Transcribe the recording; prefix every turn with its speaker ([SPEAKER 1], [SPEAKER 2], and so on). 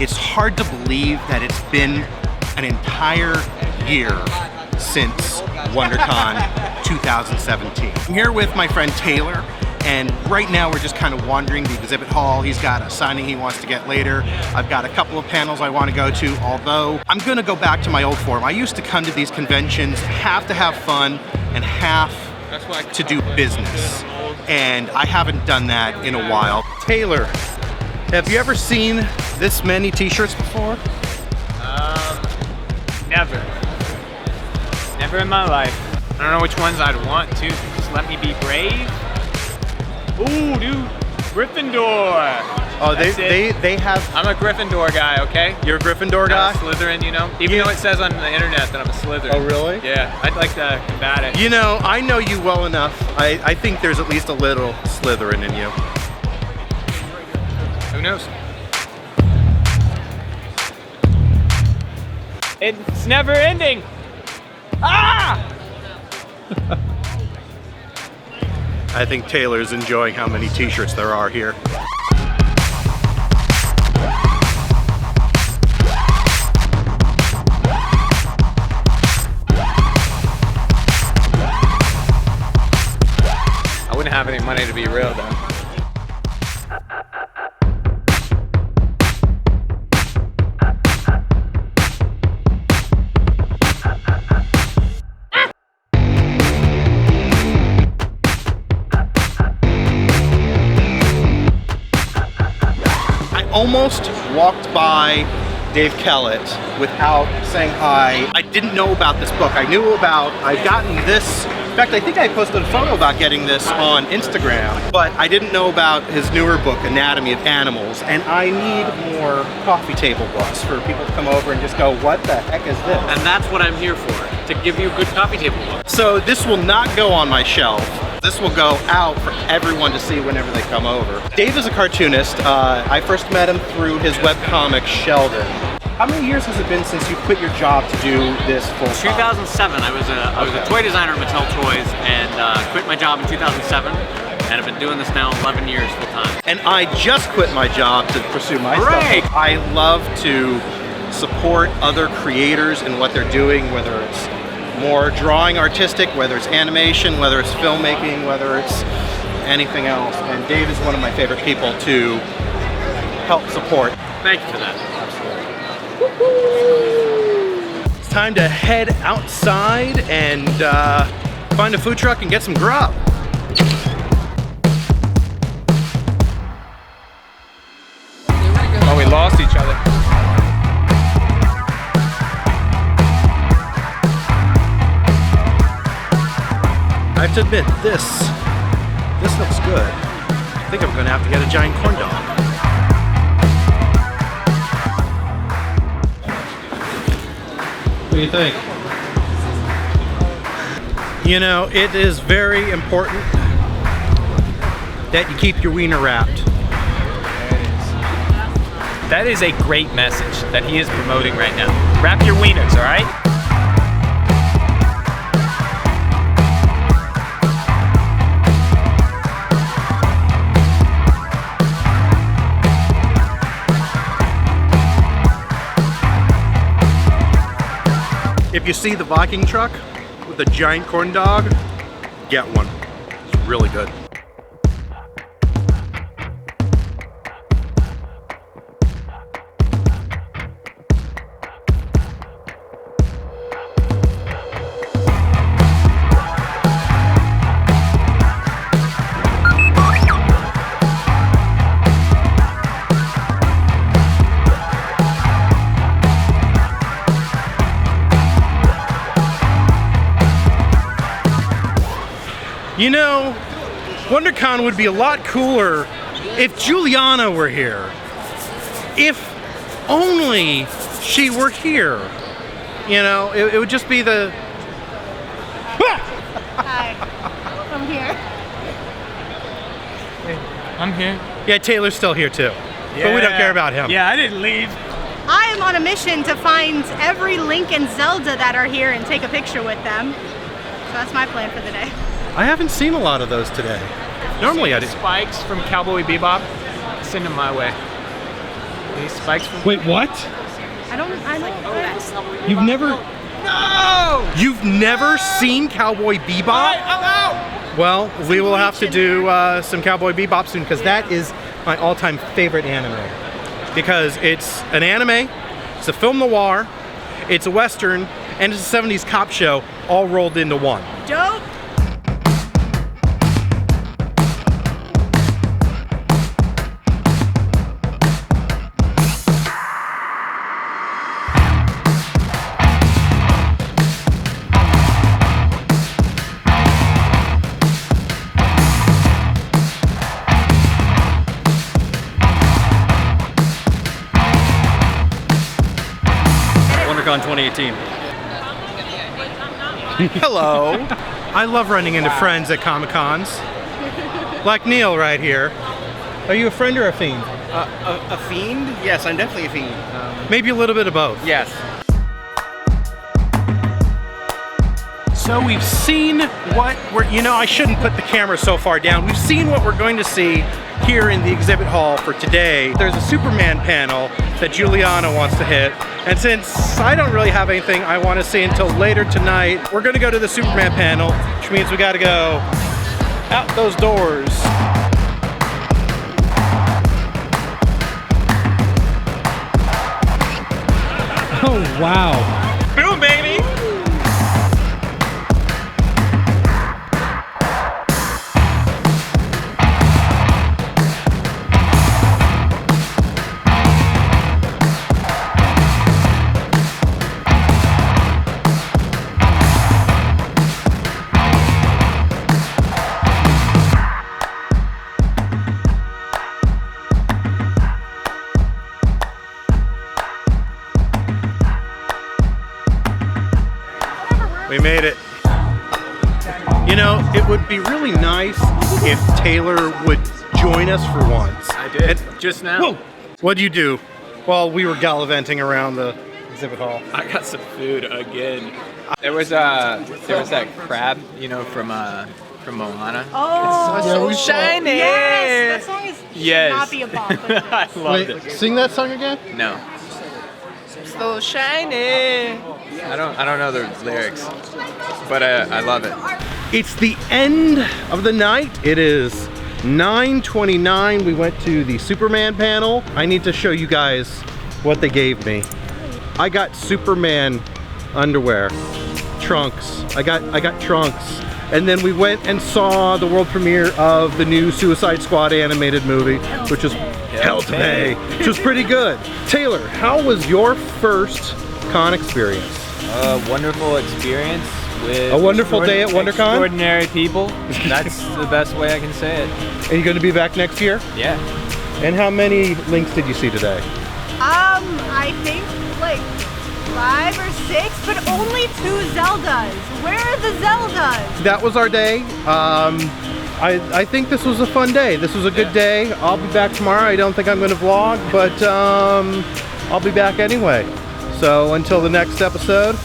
[SPEAKER 1] It's hard to believe that it's been an entire year since WonderCon 2017. I'm here with my friend Taylor, and right now we're just kind of wandering the exhibit hall. He's got a signing he wants to get later. I've got a couple of panels I want to go to, although I'm gonna go back to my old form. I used to come to these conventions, half to have fun and half to do business. And I haven't done that in a while. Taylor, have you ever seen this many t-shirts before?
[SPEAKER 2] Never. Never in my life. I don't know which ones I'd want to. Just let me be brave. Ooh, dude, Gryffindor.
[SPEAKER 1] Oh, they have.
[SPEAKER 2] I'm a Gryffindor guy, okay?
[SPEAKER 1] You're a Gryffindor guy?
[SPEAKER 2] I'm a Slytherin, you know? Even though it says on the internet that I'm a Slytherin.
[SPEAKER 1] Oh, really?
[SPEAKER 2] Yeah, I'd like to combat it.
[SPEAKER 1] You know, I know you well enough. I think there's at least a little Slytherin in you.
[SPEAKER 2] Who knows? It's never ending. Ah!
[SPEAKER 1] I think Taylor's enjoying how many t-shirts there are here.
[SPEAKER 2] I wouldn't have any money to be real though.
[SPEAKER 1] Almost walked by Dave KELLETT without saying hi. I didn't know about this book. I'd gotten this. In fact, I think I posted a photo about getting this on Instagram, but I didn't know about his newer book, Anatomy of Animals, and I need more coffee table books for people to come over and just go, what the heck is this?
[SPEAKER 3] And that's what I'm here for, to give you a good coffee table book.
[SPEAKER 1] So this will not go on my shelf. This will go out for everyone to see whenever they come over. Dave is a cartoonist. I first met him through his webcomic, Sheldon. How many years has it been since you quit your job to do this full time?
[SPEAKER 3] 2007, I was a toy designer at Mattel Toys and quit my job in 2007. And I've been doing this now 11 years full time.
[SPEAKER 1] And I just quit my job to pursue my
[SPEAKER 3] Hooray!
[SPEAKER 1] stuff. I love to support other creators in what they're doing, whether it's more drawing artistic, whether it's animation, whether it's filmmaking, whether it's anything else. And Dave is one of my favorite people to help support.
[SPEAKER 3] Thank you for that.
[SPEAKER 1] Absolutely. It's time to head outside and find a food truck and get some grub.
[SPEAKER 2] Oh, we lost each other.
[SPEAKER 1] I have to admit, this looks good. I think I'm gonna have to get a giant corn dog. What do you think? You know, it is very important that you keep your wiener wrapped.
[SPEAKER 2] That is a great message that he is promoting right now. Wrap your wieners, all right?
[SPEAKER 1] If you see the Viking truck with a giant corn dog, get one. It's really good. You know, WonderCon would be a lot cooler if Juliana were here. If only she were here. You know, it would just be the...
[SPEAKER 4] Hi, I'm here.
[SPEAKER 2] I'm here.
[SPEAKER 1] Yeah, Taylor's still here too. Yeah. But we don't care about him.
[SPEAKER 2] Yeah, I didn't leave.
[SPEAKER 4] I am on a mission to find every Link and Zelda that are here and take a picture with them. So that's my plan for the day.
[SPEAKER 1] I haven't seen a lot of those today. Normally I do.
[SPEAKER 2] Spikes from Cowboy Bebop, send them my way. These spikes from
[SPEAKER 1] Wait, what?
[SPEAKER 4] I don't.
[SPEAKER 1] You've never...
[SPEAKER 2] No!
[SPEAKER 1] You've never seen Cowboy Bebop?
[SPEAKER 2] I'm out!
[SPEAKER 1] Well, we will have to do some Cowboy Bebop soon because that is my all-time favorite anime. Because it's an anime, it's a film noir, it's a western, and it's a 70s cop show all rolled into one.
[SPEAKER 4] Dope.
[SPEAKER 3] WonderCon 2018.
[SPEAKER 1] Hello. I love running into friends at Comic-Cons. Like Neil right here. Are you a friend or a fiend?
[SPEAKER 5] A fiend? Yes, I'm definitely a fiend.
[SPEAKER 1] Maybe a little bit of both.
[SPEAKER 5] Yes.
[SPEAKER 1] So we've seen what we're, I shouldn't put the camera so far down. We've seen what we're going to see here in the exhibit hall for today. There's a Superman panel that Juliana wants to hit. And since I don't really have anything I want to see until later tonight, we're gonna go to the Superman panel, which means we gotta go out those doors. Oh, wow.
[SPEAKER 2] Boom, baby!
[SPEAKER 1] We made it. It would be really nice if Taylor would join us for once.
[SPEAKER 2] I did. Just now.
[SPEAKER 1] Whoa! What'd you do while we were gallivanting around the exhibit hall?
[SPEAKER 2] I got some food again. There was that crab, from Moana.
[SPEAKER 4] Oh,
[SPEAKER 2] It's so shiny.
[SPEAKER 4] yes, that song is should not be a bop. But
[SPEAKER 2] I loved it.
[SPEAKER 1] Sing that song again?
[SPEAKER 2] No. So shiny. I don't know the lyrics, but I love it.
[SPEAKER 1] It's the end of the night. It is 9:29. We went to the Superman panel. I need to show you guys what they gave me. I got Superman underwear, trunks. I got trunks. And then we went and saw the world premiere of the new Suicide Squad animated movie, which was Hell to Pay, which was pretty good. Taylor, how was your first con experience?
[SPEAKER 2] A wonderful experience with
[SPEAKER 1] A wonderful day at WonderCon?
[SPEAKER 2] Extraordinary people. That's the best way I can say it.
[SPEAKER 1] Are you going to be back next year?
[SPEAKER 2] Yeah.
[SPEAKER 1] And how many links did you see today?
[SPEAKER 4] I think like 5 or 6, but only 2 Zeldas. Where are the Zeldas?
[SPEAKER 1] That was our day. I think this was a fun day. This was a good day. I'll be back tomorrow. I don't think I'm going to vlog, but I'll be back anyway. So until the next episode,